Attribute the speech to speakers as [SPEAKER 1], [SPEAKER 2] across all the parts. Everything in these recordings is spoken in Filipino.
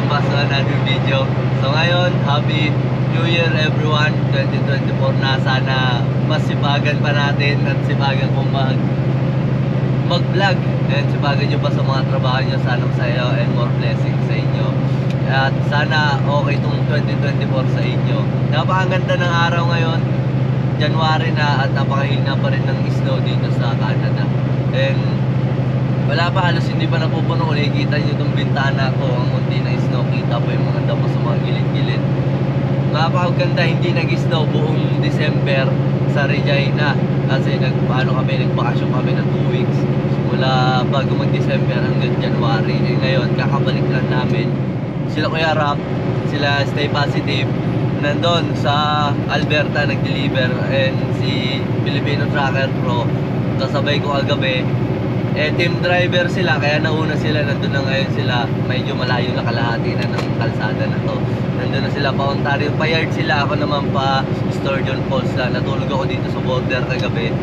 [SPEAKER 1] welcome back sa another video. So ngayon, Happy New Year everyone, 2024 na. Sana mas sipagan pa natin at sipagan kong mag-vlog and sipagan nyo pa sa mga trabaho nyo. Sana masaya and more blessings sa inyo. At sana okay itong 2024 sa inyo. Napakaganda ng araw ngayon, January na, at napakahina pa rin ng snow dito sa Canada. And wala pa, halos hindi pa napupuno. Kung nakikita nyo itong bintana ko, ang munti ng snow, kita po yung mga damo sa mga gilid-gilid. Napakaganda, hindi nag-snow buong December sa Regina. Kasi nagbakasyon kami ng 2 weeks. Mula bago mag-December hanggang January. Eh, ngayon, kakabalik lang namin. Sila Kuya Rap, sila Stay Positive, nandun sa Alberta nag-deliver. And si Filipino Tracker Pro, kasabay ko kagabi. Eh, team driver sila, kaya nauna sila, nandun na ngayon sila. Medyo malayo na kalahati na ng kalsada na to. Nandun na sila pa Ontario, pa yard sila. Ako naman pa Sturgeon Falls na. Natulog ako dito sa border kagabi.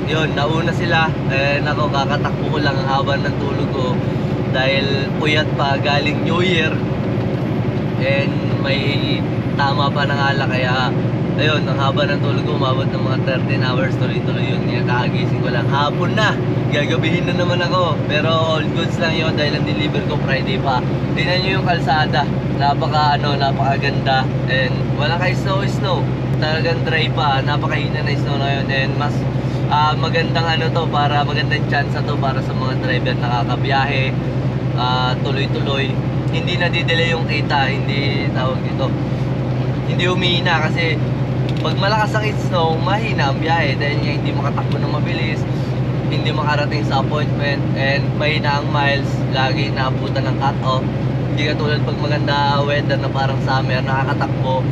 [SPEAKER 1] Yun, nauna sila. Eh, nako, kakatakbo ko lang ang haba ng tulog ko. Dahil puyat pa, galing New Year. And may tama pa ng ala, kaya ayun, ang haba ng tulog ko, umabot ng mga 13 hours, tuloy-tuloy yun. Kakagising ko lang, hapon na, gagabihin na naman ako. Pero all goods lang yun dahil ang deliver ko Friday pa. Tingnan nyo yung kalsada, napakaganda. And wala kay snow, talagang dry pa, napakahina na snow na yun. And mas magandang magandang chance to para sa mga driver na kakabiyahe, tuloy-tuloy. Hindi nadidelay yung kita, hindi humihina. Kasi pag malakas ang snow, mahina ang biyahe dahil nga hindi makatakbo ng mabilis, hindi makarating sa appointment, and mahina ang miles, lagi naabutan ng cut-off. Hindi katulad pag maganda weather na parang summer, nakakatakbo,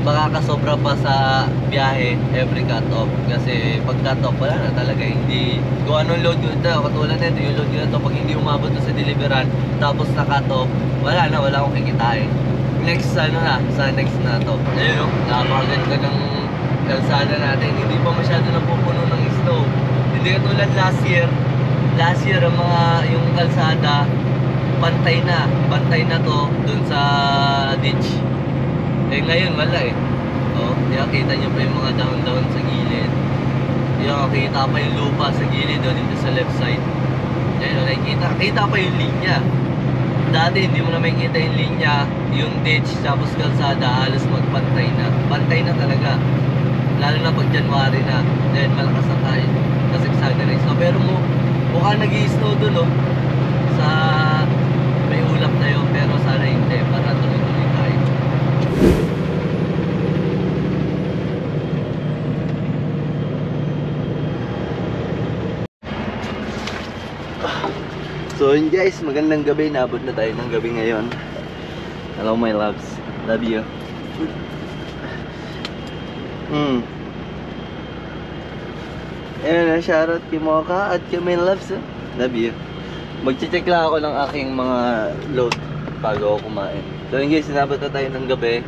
[SPEAKER 1] makakasobra pa sa biyahe every cut-off. Kasi pag cut-off, wala na talaga, hindi kung anong load yun ito, katulad nito, yung load yun ito, pag hindi umabot sa deliveran tapos na cut-off, wala akong kikitain. Next sa next na to. Ayun, napakaganda ng kalsada natin, hindi pa masyado napupuno ng snow. Hindi katulad last year ang yung kalsada pantay na to dun sa ditch. Eh ngayon wala eh. Kita nyo pa yung mga down sa gilid. Kita pa yung lupa sa gilid dito sa left side. Ayun, kita pa yung linya. Dati hindi mo na makikita yung linya, yung ditch tapos kalsada, halos magpantay na. Pantay na talaga. Lalo na pag January na. Then malakas na tayo. Kasagsaga na snow. Pero mukhang nag-i-snow dun sa may ulap na yun. Pero sana hindi, para tuloy-tuloy tayo. So yun guys, magandang gabi. Naabot na tayo ng gabi ngayon. Hello my loves, love you. Ayan na, shoutout kay Mocha at kay my loves, love you. Magche-check lang ako ng aking mga load bago ako kumain. So yun guys, naabot na tayo ng gabi.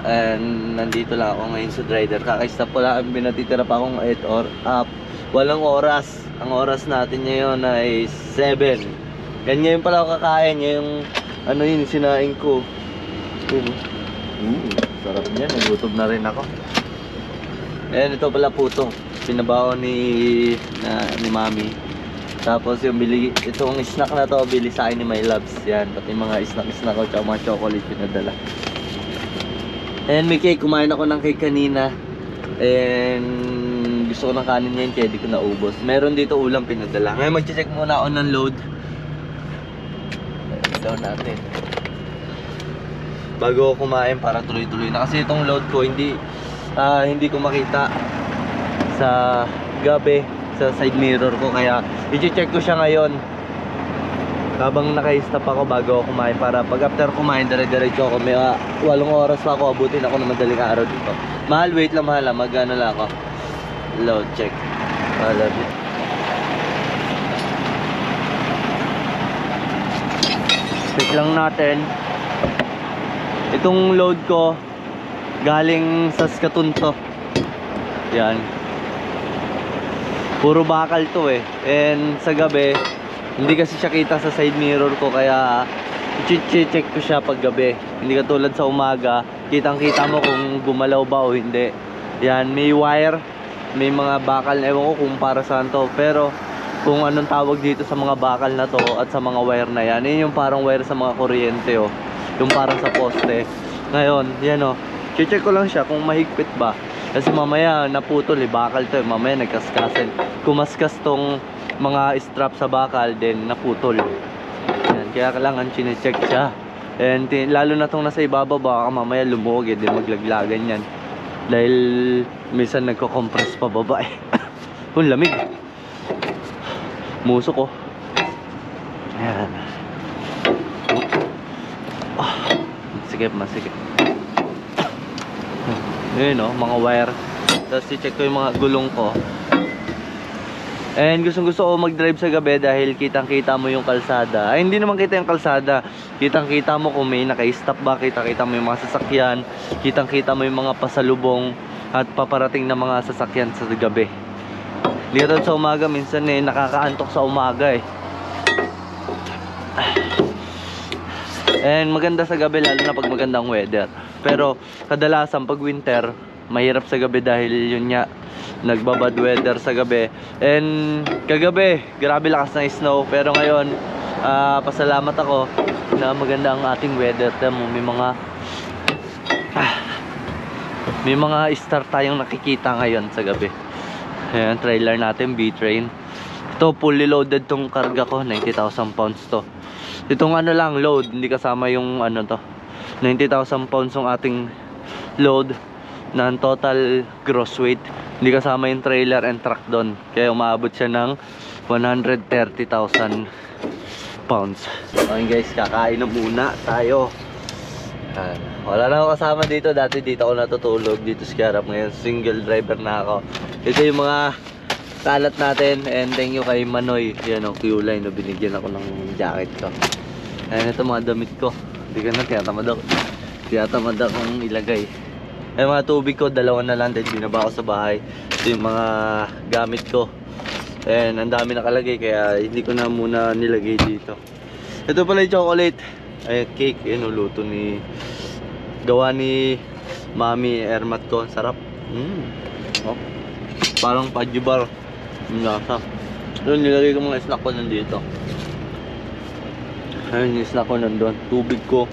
[SPEAKER 1] And nandito lang ako ngayon sa rider. Kaka-stop ko lang, binatitira pa akong 8 or up. Walang oras. Ang oras natin ngayon ay 7. Ganyan pala ako kakain. Yung yung sinaing ko. Sarap niyan. Nagutom na rin ako. Ayan, ito pala puto. Pinabaon ni mami. Tapos yung itong snack na to, bili sa akin ni my loves. Yan, pati mga snack ko, tsaka mga chocolate pinadala. And may cake, kumain ako ng cake kanina. And gusto ko ng kanin ngayon kaya di ko naubos. Meron dito ulam pinadala. Ngayon mag-check muna ako ng load. Load natin bago ako kumain para tuloy-tuloy na. Kasi itong load ko hindi ko makita sa gabi sa side mirror ko. Kaya i-check ko siya ngayon habang naka-stop ako bago ako kumain, para pag after kumain dire-diretso ako. May 8 oras pa ako, abutin ako ng madaling araw dito. Mahal, wait lang, mag-ano lang ako. Load check. I love it. Check lang natin. Itong load ko galing sa Saskatoon to. Yan. Puro bakal to eh. And sa gabi hindi kasi siya kita sa side mirror ko, kaya I-check ko siya pag gabi. Hindi katulad sa umaga, kitang-kita mo kung gumalaw ba o hindi. Yan, may wire, may mga bakal, ewan ko kung para saan to. Pero kung anong tawag dito sa mga bakal na to at sa mga wire na yan, yun yung parang wire sa mga kuryente oh. Yung parang sa poste. Ngayon, yan oh, check ko lang siya kung mahigpit ba. Kasi mamaya naputol eh, bakal to eh. Mamaya nagkaskasin. Kumaskas tong mga strap sa bakal, then naputol. Yan, kaya kailangan chinecheck siya. And lalo na tong nasa ibaba, baka mamaya lumuwag eh, din maglaglagan yan. Dahil minsan nagko-compress pa baba eh. Kung lamig. Musok ko. Ayan. Oh, masikip. Yun o, mga wire. Tapos i-check ko yung mga gulong ko. And gusto ko mag-drive sa gabi dahil kitang-kita mo yung kalsada. Ay, hindi naman kita yung kalsada. Kitang-kita mo kung may naka-stop ba, kitang-kita mo yung mga sasakyan, kitang-kita mo yung mga pasalubong at paparating na mga sasakyan sa gabi. Hindi ka sa umaga, minsan eh, nakakaantok sa umaga eh. And maganda sa gabi lalo na pag magandang weather. Pero kadalasan pag winter, mahirap sa gabi dahil yun nga, nagbabad weather sa gabi. And kagabi, grabe lakas ng snow. Pero ngayon, pasalamat ako na maganda ang ating weather. Tamo, may mga star tayong nakikita ngayon sa gabi. Ayan, trailer natin, B-Train. Ito, fully loaded tong karga ko, 90,000 pounds to. Itong ano lang, load, hindi kasama yung ano to. 90,000 pounds yung ating load na total gross weight. Hindi kasama yung trailer and truck doon. Kaya umabot siya ng 130,000 pounds. Okay guys, kakain na muna tayo. Wala na ako kasama dito. Dati dito ako natutulog dito sa Kiarap. Ngayon single driver na ako. Ito yung mga kalat natin. And thank you kay Manoy. Yan o, Q-line. Binigyan ako ng jacket ko. Ayan, ito mga damit ko. Hindi ka na, tiyatamad akong ilagay. Ay, mga tubig ko, dalawa na lang. Dahil binaba ko sa bahay. Ito yung mga gamit ko. And ang dami nakalagay. Kaya hindi ko na muna nilagay dito. Ito pala yung chocolate. Ay, cake. Yan, luto ni... Gawa ni Mami Ermat ko. Sarap. Oh. Parang pajubar. Yung nasa. Doon, nilagay ko mga snack ko nandito. Ayun, yung snack ko nandun. Tubig ko.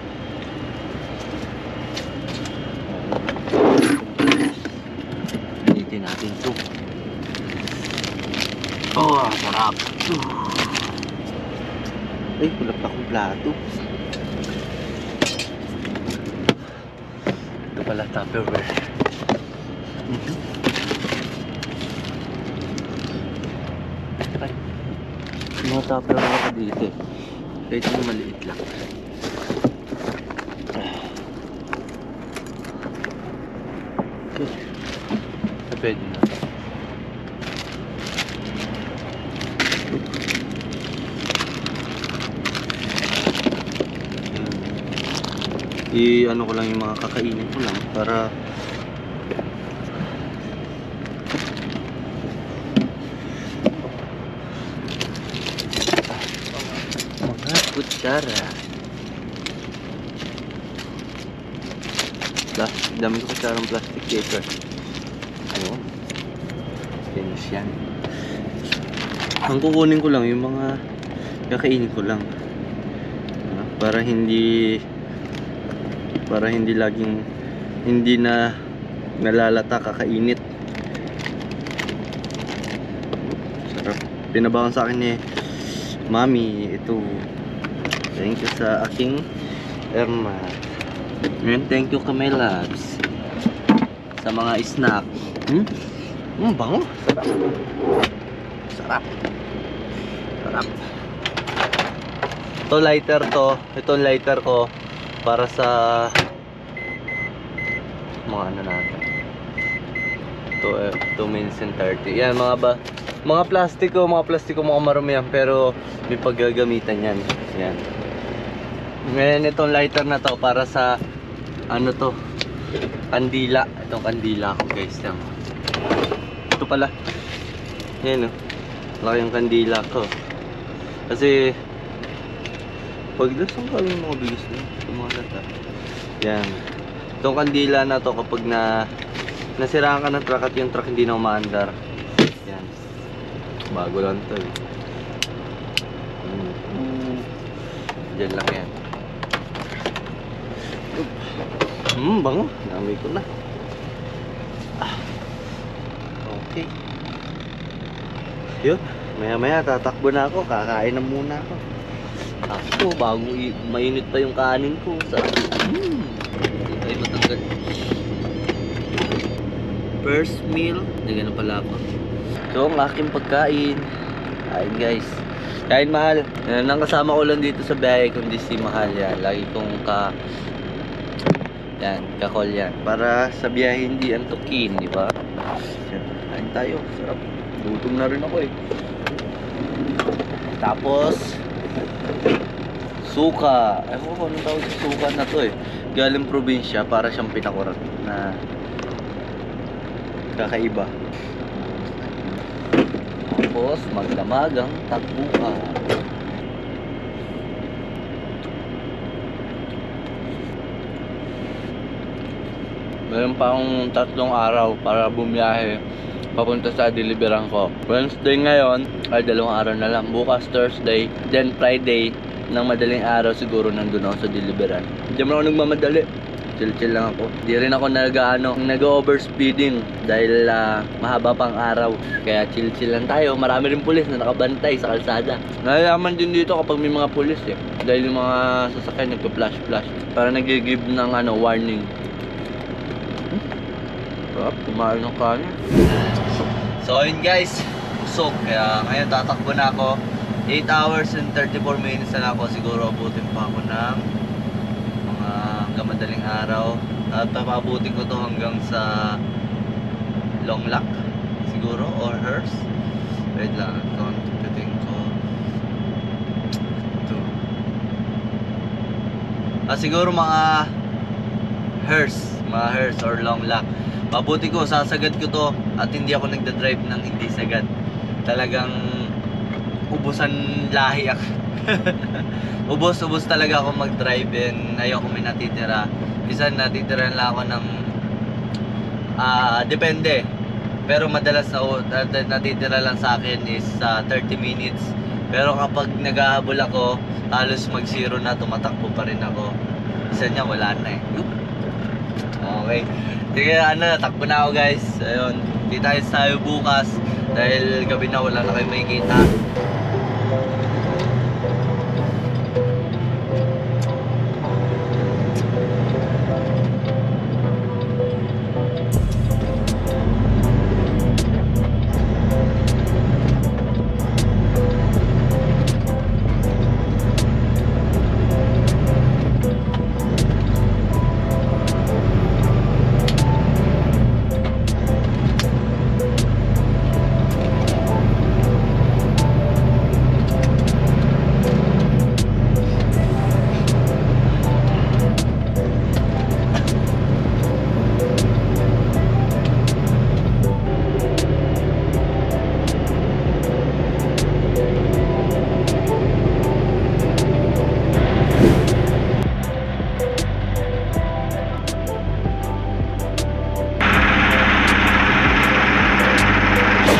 [SPEAKER 1] Initin natin ito. Oh, sarap. Ay, kulap akong plato. Ito pala Tupperware. Ay, mga Tupperware ako dito. Kahit yung maliit lang. Okay. Pwede na. I-ano ko lang yung mga kakainin ko lang para mga kutsara. Dami ko kutsarang plastic paper. Ayun. Finish yan. Ang kukunin ko lang yung mga kakainin ko lang. Para hindi laging hindi na nalalata kakainit. Sarap. Pinabawan sa akin ni Mami ito. Thank you sa aking Ermat. And thank you kay my loves sa mga snack. Bango. Sarap. Sarap. Ito lighter to. Itong lighter ko para sa mga ano natin. Ito 2 minutes and 30. Yan mga plastiko, mga marumi yan, pero may paggagamitan yan. Yan. Ngayon itong lighter na to para sa ano to, kandila. Itong kandila ko guys. Ito pala. Yan o. Laki yung kandila ko. Kasi Pagdasan ka lang yung mga bigas na kumalat ah. Yan. Itong kandila na to kapag nasiraan ka ng truck at yung truck hindi na umaandar. Yan. Bago lang to eh. Diyan lang yan. Bango. Dami ko na. Okay. Yun. Maya-maya tatakbo na ako. Kakain na muna ako. Ako, bago mainit pa yung kanin ko. Sarap. Ay, matanggal. First meal. Hindi ganun pala ako. So, ang aking pagkain. Ayun guys. Kain Mahal. Nang kasama ko lang dito sa biyahe kundi si Mahal yan. Lagi kong kakol yan. Para sa biyahe hindi antukin, di ba? Kain tayo. Sarap. Gutom na rin ako eh. Tapos suka. Ewan ko anong tawag sa suka na to eh. Galing probinsya para siyang pinakurat na kakaiba. Tapos magdamagang tagbuka. Meron pa akong 3 araw para bumiyahe papunta sa deliveran ko. Wednesday ngayon ay 2 araw na lang. Bukas Thursday, then Friday ng madaling araw siguro nandun ako sa deliveran. Hindi mo ako nagmamadali. Chill lang ako. Di rin ako nag-overspeeding dahil mahaba pang araw. Kaya chill lang tayo. Marami rin pulis na nakabantay sa kalsada. Nalalaman din dito kapag may mga pulis eh. Dahil yung mga sasakyan nagpa-flash. Para nag-give ng warning. Sarap, kumain ng kanin. So ayun guys, busog. Kaya ngayon tatakbo na ako. 8 hours and 34 minutes na ako. Siguro abutin pa ako ng mga madaling araw. At papabutin ko to hanggang sa Long Lock siguro or Hearst. Wait lang, tingin ko siguro mga Hearst or Long Lock. Pabuti ko, sasagad ko to at hindi ako nagda-drive ng hindi sagad. Talagang ubusan lahi ako. ubos talaga ako mag-drive and ayoko may natitira. Isa natitira lang ako ng depende. Pero madalas natitira lang sa akin is 30 minutes. Pero kapag naghahabol ako, halos mag-0 na, tumatakbo pa rin ako. Isa niya wala na eh. Okay. Sige, takbo na ako guys. Ayun, kita tayo bukas dahil gabi na wala na kayo makikita.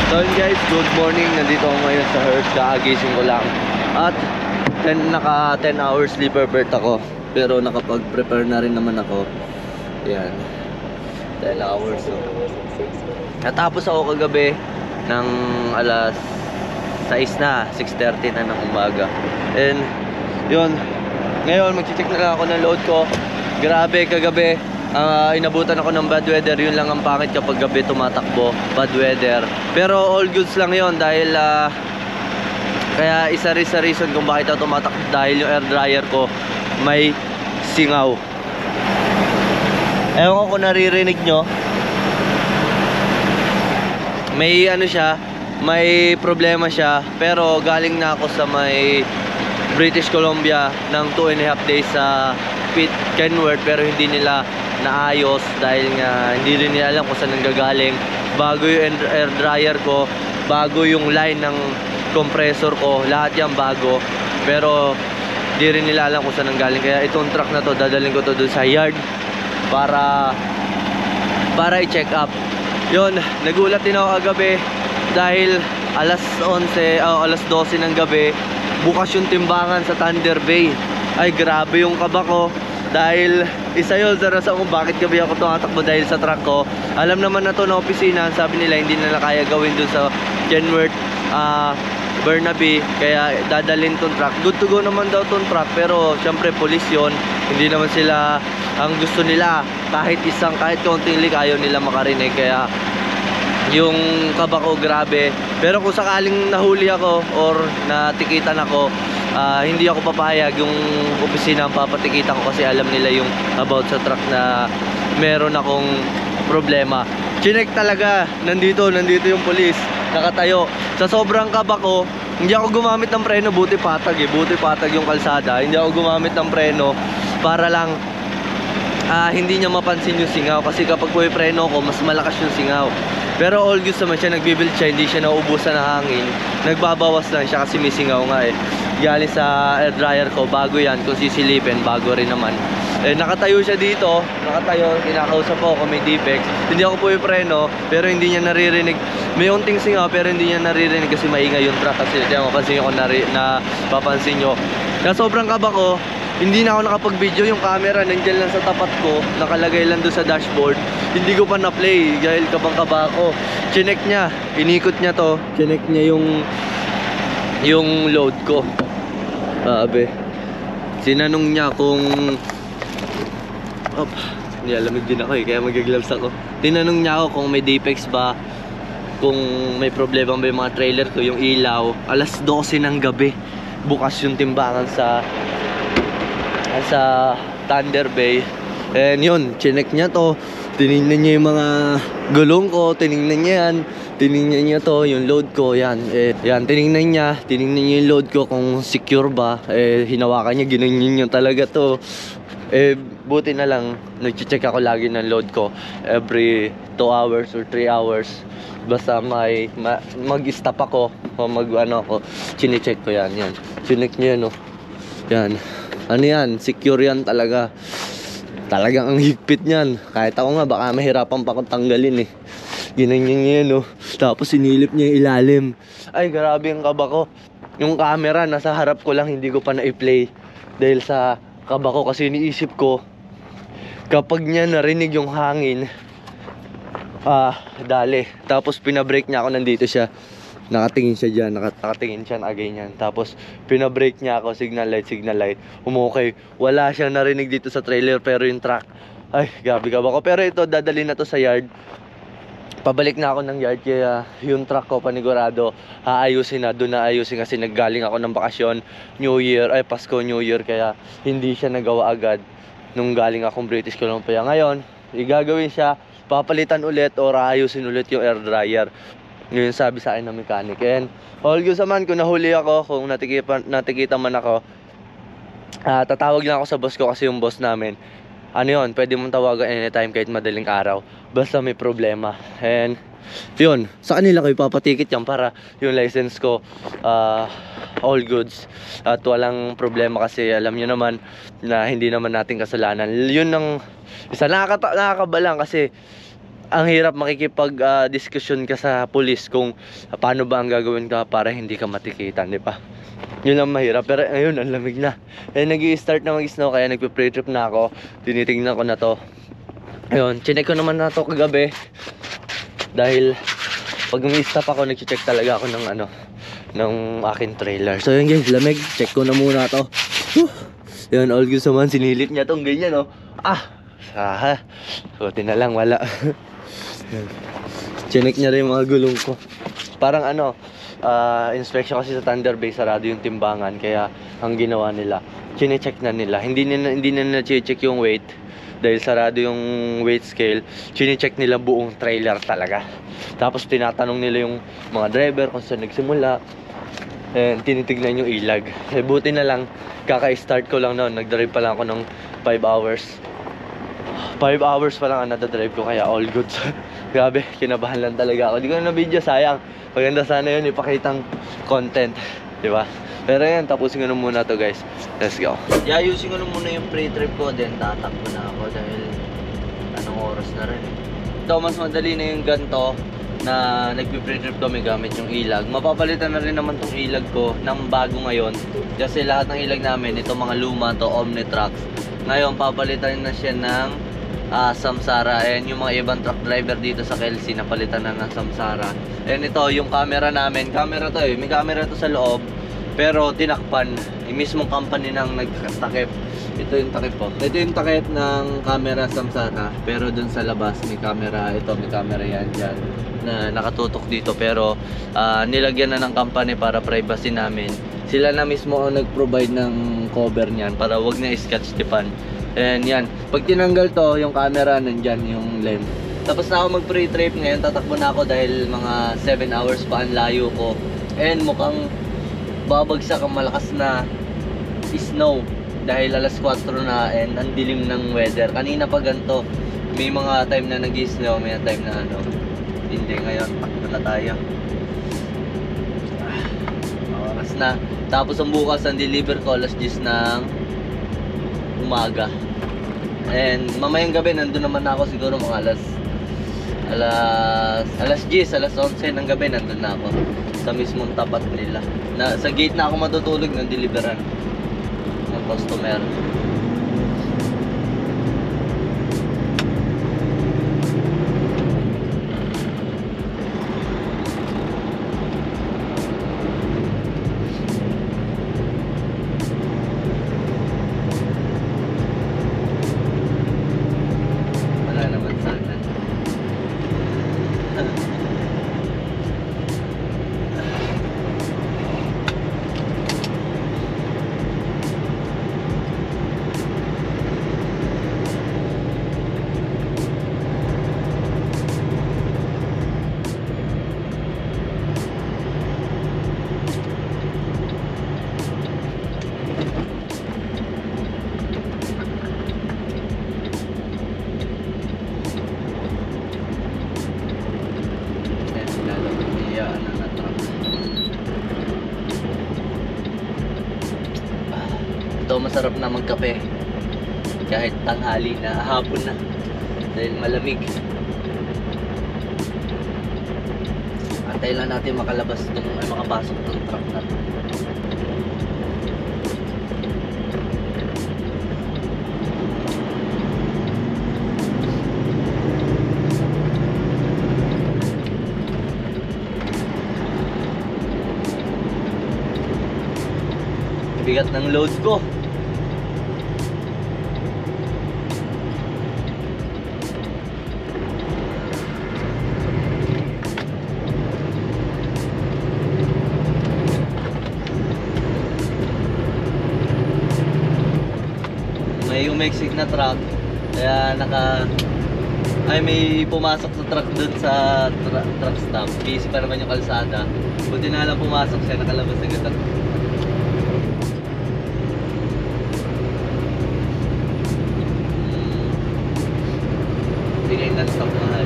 [SPEAKER 1] So guys, good morning. Nandito ako ngayon sa Hearst. Kaagising ko lang. At naka 10 hours sleeper berth ako. Pero nakapag-prepare na rin naman ako. Yan. 10 hours. So. Natapos ako kagabi ng alas 6 na. 6:30 na ng umaga. And yun. Ngayon mag-check na lang ako ng load ko. Grabe kagabi. Inabutan ako ng bad weather. Yun lang ang pangit kapag gabi tumatakbo, bad weather. Pero all goods lang yon dahil kaya isa rin sa reason kung bakit ako tumatakbo dahil yung air dryer ko may singaw. Ewan ko kung naririnig nyo, may siya, may problema siya. Pero galing na ako sa may British Columbia ng 2.5 days sa Kenworth, pero hindi nila naayos dahil nga hindi rin nila alam kung saan nanggagaling. Bago yung air dryer ko, bago yung line ng compressor ko, lahat yan bago. Pero Di rin nila alam kung saan nanggaling. Kaya itong truck na to, dadalhin ko to doon sa yard para i-check up. Yun, nagulat din ako kagabi dahil alas 12 ng gabi, bukas yung timbangan sa Thunder Bay. Ay, grabe yung kaba ko. Dahil isa yun sa rason kung bakit gabi ako tumatakbo dahil sa truck ko. Alam naman na to na opisina, sabi nila hindi nila kaya gawin dun sa Kenworth Burnaby, kaya dadalhin tong truck. Good to go naman daw tong truck, pero syempre police yun, hindi naman sila ang gusto nila. Kahit konting leak ayaw nila makarinig, kaya yung kaba ko grabe. Pero kung sakaling nahuli ako or natikitan ako, hindi ako papayag yung opisina ang papatikitan ko, kasi alam nila yung about sa truck na meron akong problema. Chinek talaga, nandito yung police, nakatayo. Sa sobrang kaba ko, hindi ako gumamit ng preno, buti patag yung kalsada. Hindi ako gumamit ng preno para lang hindi niya mapansin yung singaw, kasi kapag may preno ko, mas malakas yung singaw. Pero all good naman siya, nagbibuild siya, hindi siya nauubusan ng hangin. Nagbabawas lang siya kasi may singaw nga eh. Galing sa air dryer ko, bago yan, kung sisilipin, bago rin naman. Nakatayo siya dito, kinakausap ko kung may defects. Hindi ako preno, pero hindi niya naririnig. May unting singaw, pero hindi niya naririnig kasi maingay yung truck. Kasi mapansin nyo kung napapansin nyo. Kaya sobrang kaba ko, hindi na ako nakapag-video. Yung camera nandiyan lang sa tapat ko, nakalagay lang doon sa dashboard. Hindi ko pa na-play dahil kabang-kaba ako. Chinek niya, inikot niya to. Chinek niya yung load ko. Sinanong niya kung hindi, alamig din ako kaya mag-gloves ako. Tinanong niya ako kung may defects ba, kung may problema ba yung mga trailer ko, yung ilaw. Alas 12 ng gabi, bukas yung timbangan sa Thunder Bay. And yun, chinek niya to. Tinignan niya yung mga gulong ko, tinignan niya yan. Tinignan niya to, yung load ko, yan. Yan, tinignan niya yung load ko kung secure ba. Hinawakan niya, ginanyan niya talaga to. Buti na lang, nag-check ako lagi ng load ko every 2 hours or 3 hours. Basta mag-stop ako o chine-check ko yan. Chinek niya yan, yan. Ano yan, secure yan talaga. Talagang ang higpit niyan. Kahit ako nga, baka mahirapan pa akong tanggalin eh. Ginanyan niya yan, Tapos sinilip niya yung ilalim. Ay, grabe ang kaba ko. Yung camera, nasa harap ko lang, hindi ko pa na-play. Dahil sa kaba ko, kasi iniisip ko, kapag niya narinig yung hangin, dali. Tapos pinabrake niya ako, nandito siya. Nakatingin siya dyan, nakatingin siya na ganyan. Tapos pinabrake niya ako, signal light. Umukay, wala siyang narinig dito sa trailer, pero yung truck, ay, gabi ko. Pero ito, dadalhin na to sa yard. Pabalik na ako ng yard, kaya yung truck ko panigurado aayusin na, doon na ayusin kasi naggaling ako ng bakasyon, Pasko, New Year, kaya hindi siya nagawa agad nung galing akong British Columbia. Ngayon, igagawin siya, papalitan ulit or aayusin ulit yung air dryer. Yun sabi sa akin ng mechanic. And all good naman, kung nahuli ako, kung natikita man ako, tatawag lang ako sa boss ko, kasi yung boss namin, pwede mong tawagan anytime kahit madaling araw, basta may problema. And yun, sa kanila ko ipapatikit yan para yung license ko all goods at walang problema, kasi alam nyo naman na hindi naman natin kasalanan. Yun ang isa nakakabalang, kasi ang hirap makikipag-diskusyon ka sa police kung paano ba ang gagawin ka para hindi ka matikitan, di ba? Yun lang mahirap. Pero ayun, ang lamig na. Nag-i-start na mag-snow, kaya nagpe-pre-trip na ako. Tinitingnan ko na to. Ayun, chinek ko naman na to kagabi. Dahil pag umi-stop ako, nag-check talaga ako ng aking trailer. So yun guys, lamig. Check ko na muna to. Yun, all good naman. Sinilip niya tong ganyan, Buti na lang, wala. Chinek niya rin yung mga gulong ko. Parang inspection kasi sa Thunder Bay, sarado yung timbangan, kaya ang ginawa nila, chinecheck na nila. Hindi na check yung weight dahil sarado yung weight scale. Chinecheck nila buong trailer talaga. Tapos tinatanong nila yung mga driver kung saan nagsimula, and tinitignan yung ilag. Buti na lang, kaka-start ko lang noon, nagdrive pa lang ako ng 5 hours. 5 hours pa lang ang nadadrive ko, kaya all good. Grabe, kinabahan lang talaga ako. Hindi ko na video, sayang. Maganda sana yun, ipakitang content, di ba? Pero yan, tapusin ko na muna to guys. Let's go. Ayusin ko na muna yung pre-trip ko, then tatakbo na ako dahil anong oras na rin. Ito, mas madali na yung ganito na nagpi-pre-trip kami gamit yung ilag. Mapapalitan na rin naman tong ilag ko ng bago ngayon. Kasi lahat ng ilag namin, ito mga luma to, Omnitrax. Ngayon, papalitan na siya ng Samsara. And yung mga ibang truck driver dito sa Kelsey, napalitan na ng Samsara. And ito, yung camera namin. Camera to eh. May camera to sa loob. Pero tinakpan. Yung mismong company nang nagtakip. Ito yung takip po. Ito yung takip ng camera Samsara. Pero dun sa labas may camera. Ito may camera yan dyan na nakatutok dito. Pero nilagyan na ng company para privacy namin. Sila na mismo ang nag-provide ng cover niyan para wag na i-scotch tipan. And yan. Pag tinanggal to, yung camera nandyan yung lens. Tapos na ako mag-pre-trip ngayon. Tatakbo na ako dahil mga 7 hours pa ang layo ko. And mukhang babagsak ang malakas na snow dahil alas 4 na and ang dilim ng weather. Kanina pa ganito, may mga time na nag-snow, may time na ano, hindi. Ngayon, takbo na tayo. Oras na. Tapos ang bukas, ang deliver ko alas 10 ng umaga. And mamayang gabi, nandun naman ako siguro mga alas 10, alas 11 ng gabi, nandun na ako sa mismong tapat nila. Sa gate na ako matutulog ng deliveran ng customer. Wala naman sana. Ito, masarap na magkape kahit tanghali na, hapon na dahil malamig. Antay lang natin makalabas itong, makapasok itong truck na to. Bigat ng load ko. May umeksik na truck kaya may pumasok sa truck dun sa truck stop. Busy pa naman yung kalsada. Buti na lang pumasok siya, nakalabas agad. Bigay ng stock mahal.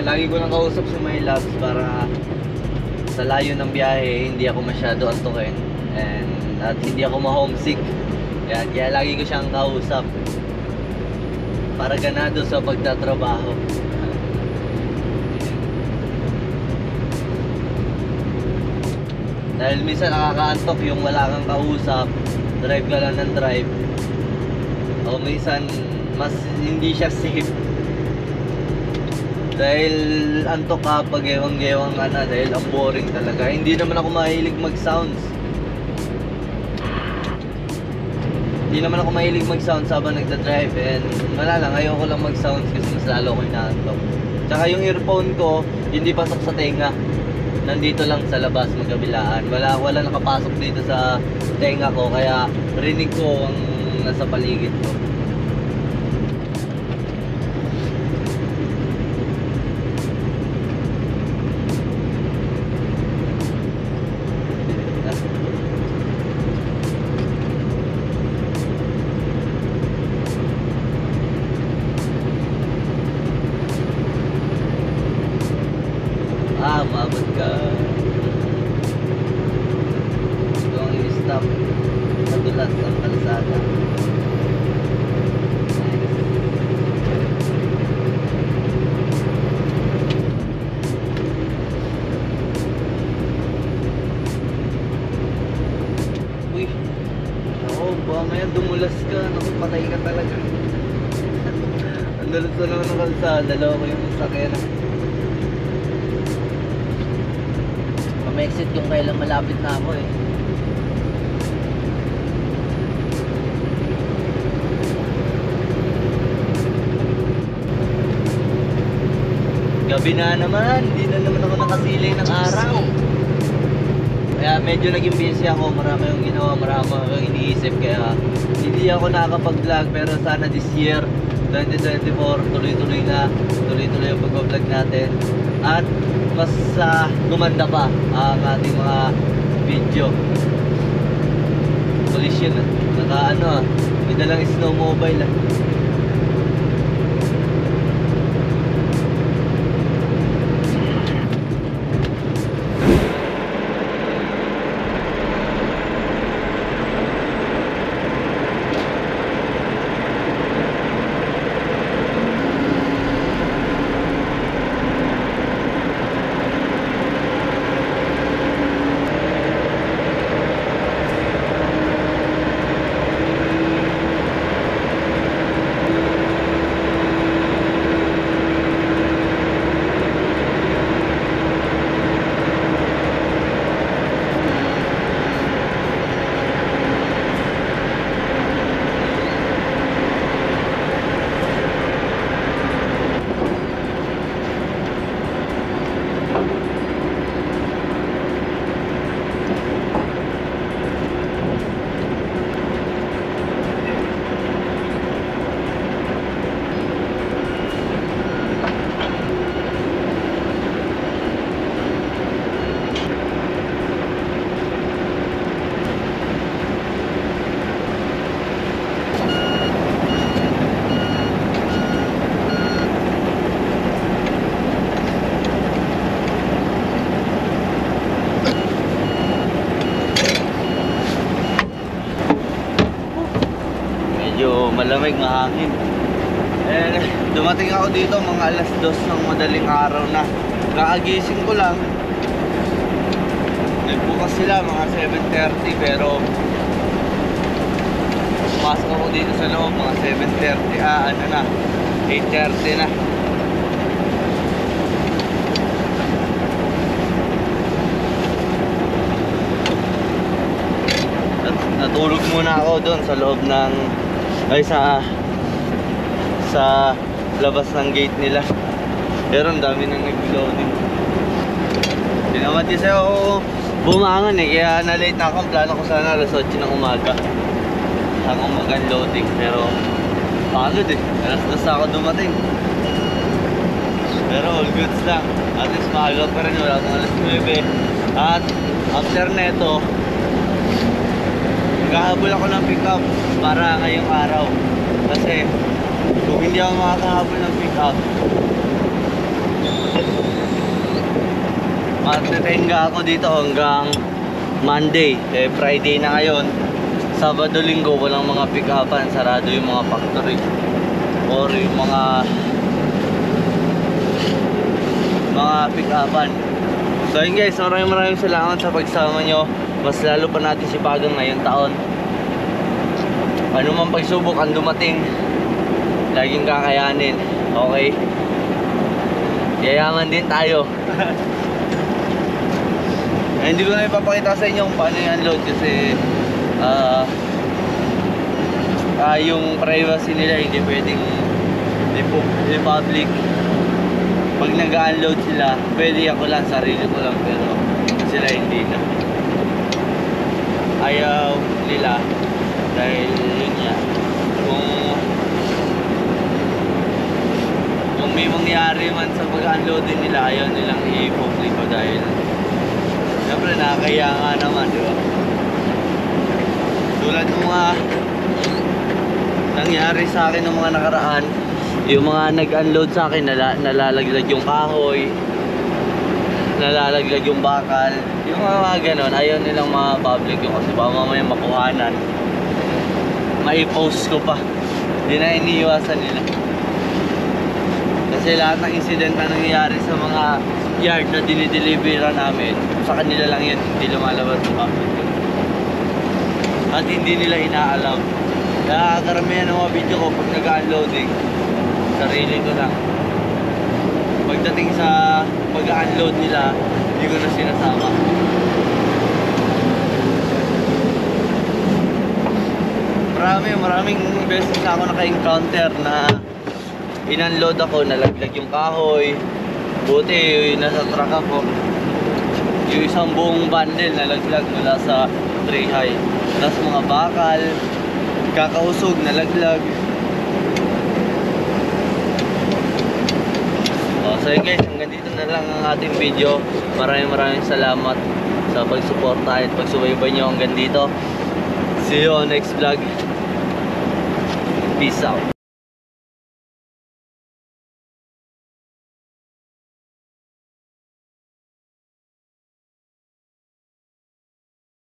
[SPEAKER 1] Lagi ko nang kausap si My Labs para sa layo ng biyahe hindi ako masyado antukin at hindi ako ma-homesick. Kaya lagi ko siyang kausap para ganado sa pagtatrabaho. Dahil minsan nakakaantok yung wala kang kausap, drive ka lang ng drive. O minsan mas hindi siya safe. Dahil antok ka pag gewang-gewang ka na dahil ang boring talaga. Hindi naman ako mahilig mag-sounds. Hindi naman ako mahilig mag-sounds habang nagda-drive. And wala lang, ayoko lang mag-sounds kasi mas lalo ko inaantok. Tsaka yung earphone ko, hindi pasok sa tenga. nandito lang sa labas magkabilaan. Wala nakapasok dito sa tenga ko, kaya rinig ko ang nasa paligid ko. Umabot ka. Ito ang i-stop sa dulas ng kalsada. Uy, ako, baka maya dumulas ka. Naku, patay ka talaga. Ang dalas na naman ng kalsada. Loko yung sakyan. Exit yung kailang malapit na ako eh. Gabi na naman, hindi na naman ako nakasilay ng araw. Kaya medyo naging busy ako, marami yung ginawa, marami yung iniisip. Kaya hindi ako nakakapag-vlog, pero sana this year 2024 tuloy-tuloy na, tuloy-tuloy yung pag-vlog natin. At mas gumanda pa ang ating mga video. Collision may dalang snowmobile malamig, mahangin. Dumating ako dito mga alas 2 ng madaling araw na. Kakagising ko lang. Nagbukas sila mga 7:30 pero pasok ako dito sa loob mga 7:30, 8:30 na. Natulog muna ako doon sa loob ng sa labas ng gate nila. Pero ang dami nang nag-loading. Hindi naman kasi ako bumangon kaya na-late na ako. Ang plano ko sana alas 8 ng umaga ang umagang loading, pero pagod alas 2 ako dumating. Pero all goods lang, at least maaga pa rin, wala akong alas 9. At after neto naghahabol ako ng pick up para ngayong araw. Kasi kung hindi ako makakahabol ng pick up, magtetenga ako dito hanggang Monday. Friday na ngayon. Sabado, Linggo walang mga pick upan, sarado yung mga factory or yung mga pick upan. So yun guys, maraming salamat sa pagsama nyo. Mas lalo pa natin si Pagang ngayong taon. Ano man pagsubok ang dumating, laging kakayanin. Okay? Yayaman din tayo. Hindi ko na ipapakita sa inyo kung paano i-unload kasi yung privacy nila hindi pwedeng i-public. Pag nag-unload sila, pwede ako lang, sarili ko lang, pero sila hindi na. Ayaw nila dahil yun nga, kung may mangyari man sa pag-unloading nila, ayaw nilang i-forklift ko dahil siyempre nakakaya nga naman, di ba? Tulad ng mga nangyari sa akin ng mga nakaraan, yung mga nag-unload sa akin, nalalaglag yung kahoy, nalalaglag yung bakal, yung mga ganon, ayaw nilang ma-public yung kasi baka mamaya makuhanan, mai-post ko pa, hindi na iniiwasan nila. Kasi lahat ng incident na nangyayari sa mga yard na dinideliveran namin, sa kanila lang yan, hindi lumalabas ng public. At hindi nila inaalam. Kaya karamihan ng mga video ko pag nag-unloading, sarili ko lang. Pagdating sa pag-unload nila, hindi ko na sinasama. Maraming beses na ako naka-encounter na in-unload ako, nalaglag yung kahoy. Buti nasa truck ako. Yung isang buong bundle nalaglag mula sa tree high. Tapos mga bakal, kakausog, nalaglag. So yun guys, hanggang dito na lang ang ating video. Maraming salamat sa pagsuporta at pagsubaybay nyo hanggang dito. See you on next vlog. Peace out.